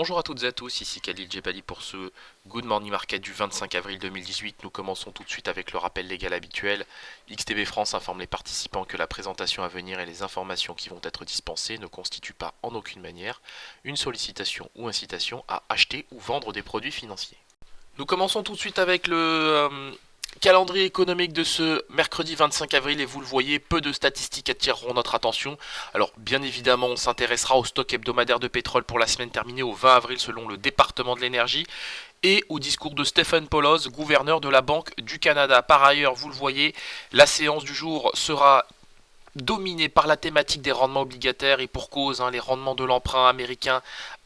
Bonjour à toutes et à tous, ici Khalil Djebali pour ce Good Morning Market du 25 avril 2018. Nous commençons tout de suite avec le rappel légal habituel. XTB France informe les participants que la présentation à venir et les informations qui vont être dispensées ne constituent pas en aucune manière une sollicitation ou incitation à acheter ou vendre des produits financiers. Nous commençons tout de suite avec le calendrier économique de ce mercredi 25 avril et vous le voyez, peu de statistiques attireront notre attention. Alors bien évidemment on s'intéressera au stock hebdomadaire de pétrole pour la semaine terminée au 20 avril selon le département de l'énergie et au discours de Stephen Poloz, gouverneur de la Banque du Canada. Par ailleurs, vous le voyez, la séance du jour sera dominé par la thématique des rendements obligataires et pour cause, les rendements de l'emprunt américain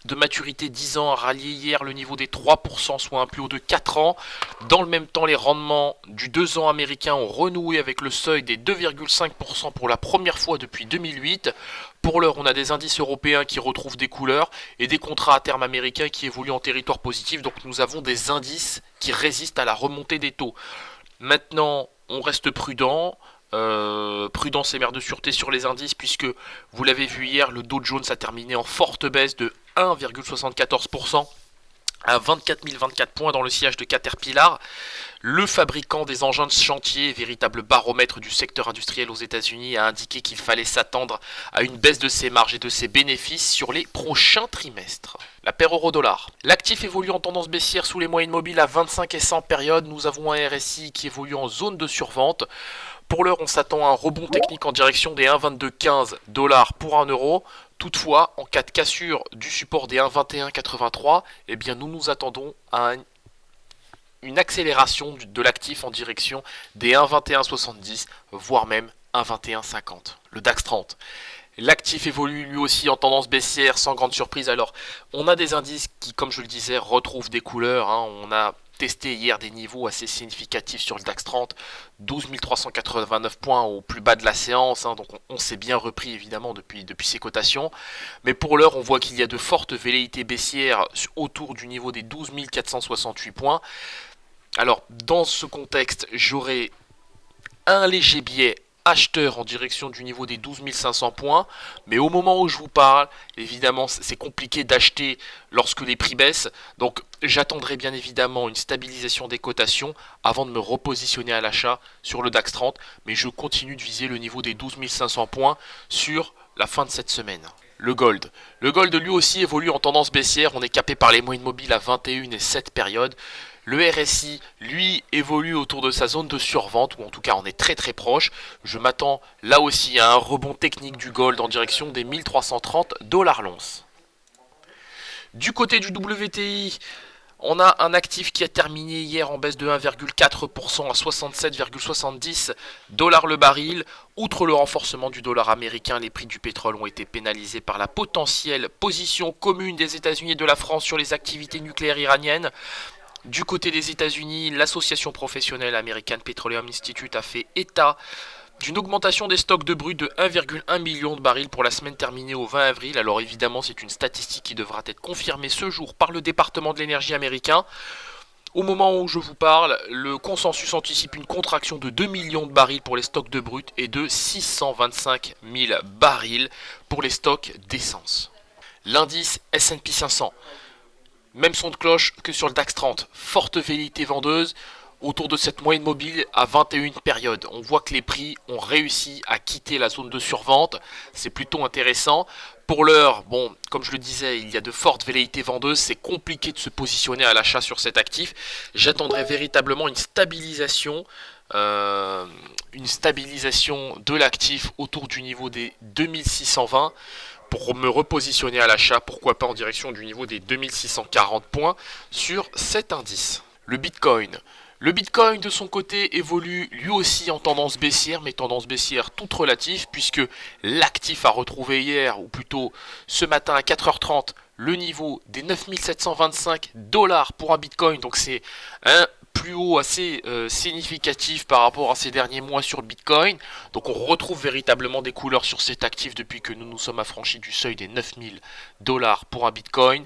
de maturité 10 ans a rallié hier le niveau des 3%, soit un plus haut de 4 ans. Dans le même temps, les rendements du 2 ans américain ont renoué avec le seuil des 2,5% pour la première fois depuis 2008. Pour l'heure, on a des indices européens qui retrouvent des couleurs et des contrats à terme américains qui évoluent en territoire positif. Donc nous avons des indices qui résistent à la remontée des taux. Maintenant, on reste prudent. Prudence et mère de sûreté sur les indices puisque vous l'avez vu hier, le Dow Jones a terminé en forte baisse de 1,74% à 24 024 points dans le sillage de Caterpillar. Le fabricant des engins de chantier, véritable baromètre du secteur industriel aux États-Unis, a indiqué qu'il fallait s'attendre à une baisse de ses marges et de ses bénéfices sur les prochains trimestres. La paire euro-dollar. L'actif évolue en tendance baissière sous les moyennes mobiles à 25 et 100 périodes. Nous avons un RSI qui évolue en zone de survente. Pour l'heure, on s'attend à un rebond technique en direction des 1,2215 $ pour 1 euro. Toutefois, en cas de cassure du support des 1,2183, eh bien nous nous attendons à une accélération de l'actif en direction des 1,2170, voire même 1,2150. Le DAX 30. L'actif évolue lui aussi en tendance baissière sans grande surprise. Alors, on a des indices qui, comme je le disais, retrouvent des couleurs. On a testé hier des niveaux assez significatifs sur le DAX 30, 12 389 points au plus bas de la séance, donc on s'est bien repris évidemment depuis ces cotations, mais pour l'heure on voit qu'il y a de fortes velléités baissières autour du niveau des 12 468 points. Alors dans ce contexte, j'aurai un léger biais acheteur en direction du niveau des 12 500 points, mais au moment où je vous parle, évidemment c'est compliqué d'acheter lorsque les prix baissent, donc j'attendrai bien évidemment une stabilisation des cotations avant de me repositionner à l'achat sur le DAX 30, mais je continue de viser le niveau des 12 500 points sur la fin de cette semaine. Le gold. Le gold lui aussi évolue en tendance baissière, on est capé par les moyennes mobiles à 21 et 7 périodes. Le RSI, lui, évolue autour de sa zone de survente, ou en tout cas on est très très proche. Je m'attends là aussi à un rebond technique du gold en direction des 1330 $ l'once. Du côté du WTI, on a un actif qui a terminé hier en baisse de 1,4% à 67,70 $ le baril. Outre le renforcement du dollar américain, les prix du pétrole ont été pénalisés par la potentielle position commune des États-Unis et de la France sur les activités nucléaires iraniennes. Du côté des États-Unis, l'association professionnelle American Petroleum Institute a fait état d'une augmentation des stocks de brut de 1,1 million de barils pour la semaine terminée au 20 avril. Alors évidemment, c'est une statistique qui devra être confirmée ce jour par le département de l'énergie américain. Au moment où je vous parle, le consensus anticipe une contraction de 2 millions de barils pour les stocks de brut et de 625 000 barils pour les stocks d'essence. L'indice S&P 500. Même son de cloche que sur le DAX 30. Forte velléité vendeuse autour de cette moyenne mobile à 21 périodes. On voit que les prix ont réussi à quitter la zone de survente. C'est plutôt intéressant. Pour l'heure, comme je le disais, il y a de fortes velléités vendeuses. C'est compliqué de se positionner à l'achat sur cet actif. J'attendrai véritablement une stabilisation de l'actif autour du niveau des 2620. Pour me repositionner à l'achat, pourquoi pas en direction du niveau des 2640 points sur cet indice. Le Bitcoin. Le Bitcoin de son côté évolue lui aussi en tendance baissière, mais tendance baissière toute relative, puisque l'actif a retrouvé hier, ou plutôt ce matin à 4h30, le niveau des 9 725 $ pour un Bitcoin. Donc c'est un plus hauts assez significatifs par rapport à ces derniers mois sur le Bitcoin. Donc on retrouve véritablement des couleurs sur cet actif depuis que nous nous sommes affranchis du seuil des 9000 dollars pour un Bitcoin.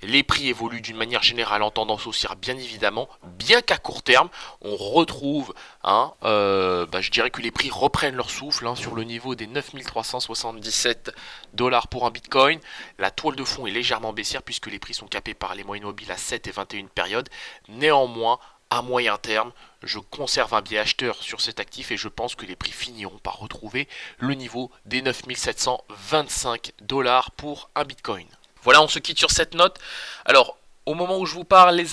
Les prix évoluent d'une manière générale en tendance haussière, bien évidemment, bien qu'à court terme, on retrouve, je dirais que les prix reprennent leur souffle sur le niveau des 9377 dollars pour un Bitcoin. La toile de fond est légèrement baissière puisque les prix sont capés par les moyennes mobiles à 7 et 21 périodes. Néanmoins, à moyen terme, je conserve un biais acheteur sur cet actif et je pense que les prix finiront par retrouver le niveau des 9725 dollars pour un Bitcoin. Voilà, on se quitte sur cette note. Alors, au moment où je vous parle,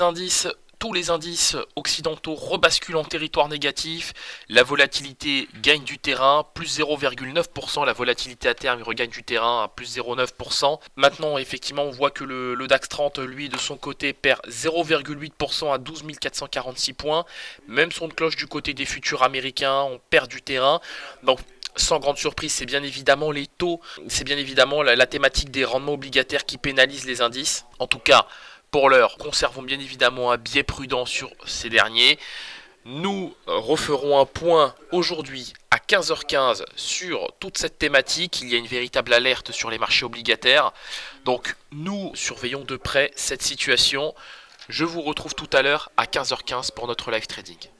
tous les indices occidentaux rebasculent en territoire négatif. La volatilité gagne du terrain, plus 0,9%. La volatilité à terme regagne du terrain à plus 0,9%. Maintenant, effectivement, on voit que le DAX 30, lui, de son côté, perd 0,8% à 12 446 points. Même son de cloche du côté des futurs américains, on perd du terrain. Donc, sans grande surprise, c'est bien évidemment les taux, c'est bien évidemment la thématique des rendements obligataires qui pénalise les indices. En tout cas, pour l'heure, conservons bien évidemment un biais prudent sur ces derniers. Nous referons un point aujourd'hui à 15h15 sur toute cette thématique. Il y a une véritable alerte sur les marchés obligataires. Donc nous surveillons de près cette situation. Je vous retrouve tout à l'heure à 15h15 pour notre live trading.